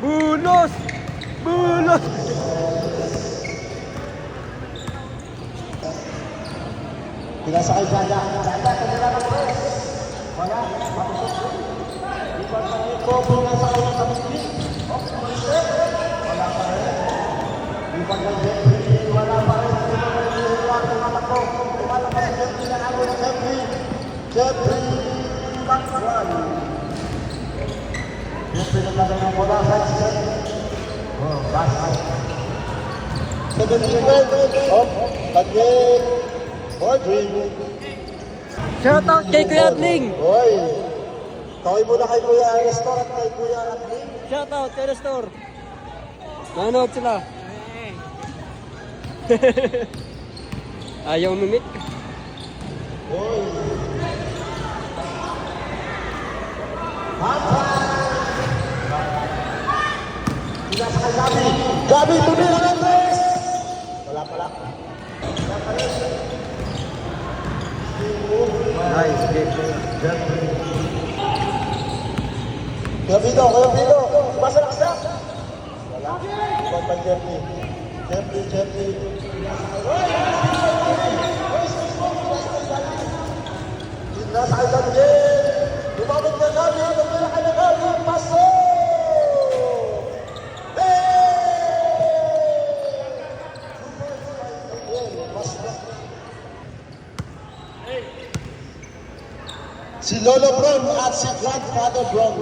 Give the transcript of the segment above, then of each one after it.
Bulos! Bulos! Pinasa kay Jaja. Jaja, kumula ng press. Wala. Ito, pinasa kay ng kapitli. Wala pa rin. Ibang ng Jeffrey. Wala pa rin. Tumatakbo. Tumatakbo si Jeffrey na ako ng Jeffrey. Jeffrey Bakwan. Jeffrey naglaga ng bola sa set. Oh, basket. 17 oh, Daniel Audrey. Shout out kay Kuya Adling! Hoy! Tawag muna kay Kuya Nestor at kay Kuya Adling. Shout out kay Nestor! Nanood sila. Ayaw umimik. Hoy! Pinasa kay Gabi. Gabi, tumira ng tres! Wala pala. Wala pala. Nice, Jeffrey. Kuya Pino, Kuya Pino. Basa na kasi. Wala. Ibang pa Jeffrey. Jeffrey. Nasa kay Daniel. Lumabot na Gabi. Tumira kay na Gabi. Paso! Si Lolo Bron at si Grandfather Bron.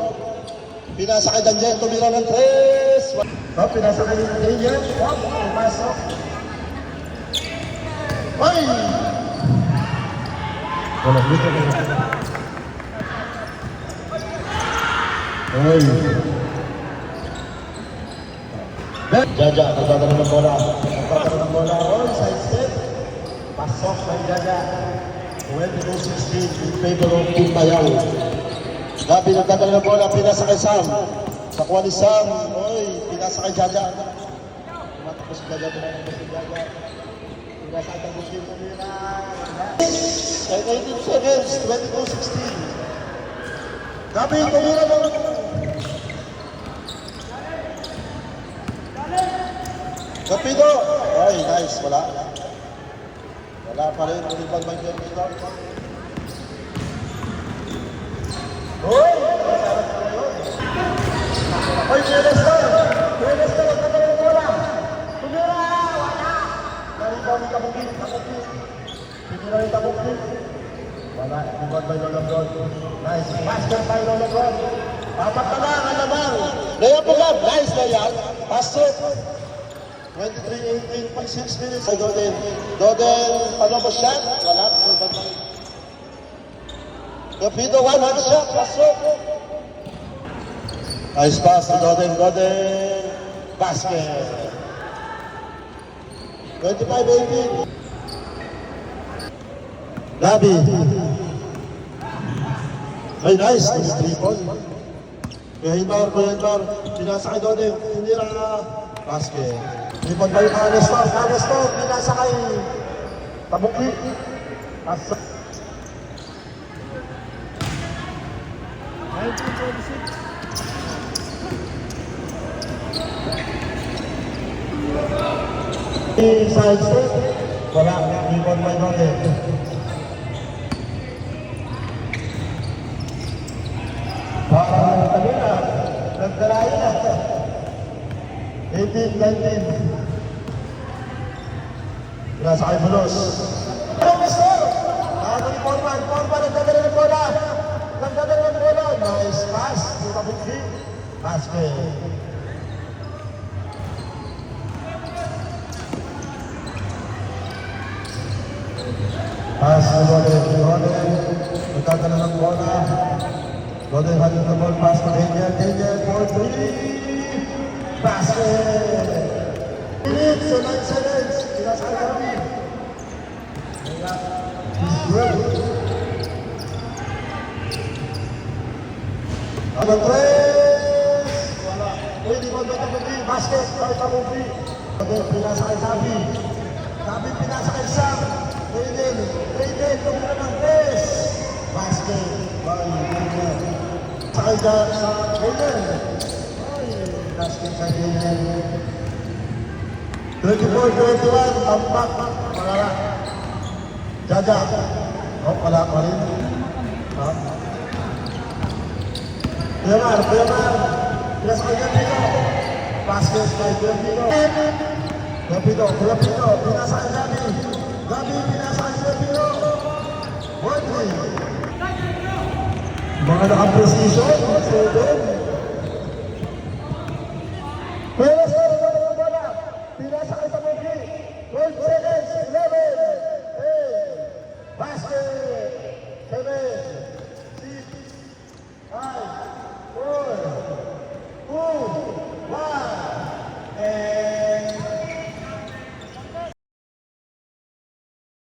Pinasa kay Daniel, tumira ng tres. Pinasa kay Daniel. Pasok. Ay! Wala dito na. Ay! Jaja, nagdadala ng bola. Nagdadala ng bola. Oh, side step. Pasok kay Jaja. 22-16 in favor of Team Bayaw. Gabi nagdadala ng bola, pinasa kay Sam. Sakuha ni Sam. Oy, pinasa kay Jaja. Tumatakbo si Jaja, tumatakbo si Jaja. Pinasa kay Agustin Pumira. Kay 19 seconds, 22-16. Gabi, Pumira mo. Kapido. Oy, nice. Wala. Wala pa rin, ulipag may game dito. Hoy! Hoy, Kuya-Nestor! Kuya-Nestor, huwag ka na rin bola! Tumira! Wala! Naribaw ni Kabukit, Tumira ni Kabukit. Wala, ibang by Lola Bron. Nice, basket by Lola Bron. Papat na lang, alamang. Layup po lang, nice layup. Basket. 23-18, 6 minutes. Ay, Doden, ano ba shot? Wala. Kapido, one-hand shot. Pasok. Nice pass to Doden. Basket. 25-18. Gabi. Ay, nice. 3-point. Kuya Hindor. Pinasa kay Doden. Hindi lang basket. Ibang ba yung mga Nestor, pinasa kay Tabuki. Pasok. 1926. Side step. Wala. Ibang ba yung mga parang kanina. Nagdarayan na. 18-19. Nasa kay Bulos. Ano, Nestor? Nakato ni Forman, nagdadala ng bola. Nice pass. Tabuki. Basket. Pass to Doden. Nagdadala ng bola. Doden handle the ball. Pass to Daniel for 3. Basket. Minutes, so 9 seconds. Pinasa kay Gabi. He's good. Number 3. Wala. Pwede mo ba Tabuki? Basket kay Tabuki. Pinasa kay Gabi. Gabi pinasa kay Sam. Tumira ng 3. Basket. Bye. Sakay ka sa corner. Ay, last game sa ganyan. 24-21, tampak, malala. Jaja. Oh, wala pa rin. Ha? Kuyamar. Pinasakay ka dito. Basket kay Pino. Pino. Pinasakay Gabi. Pinasakay kay Pino. 1-3. Mga naka-precision, 7.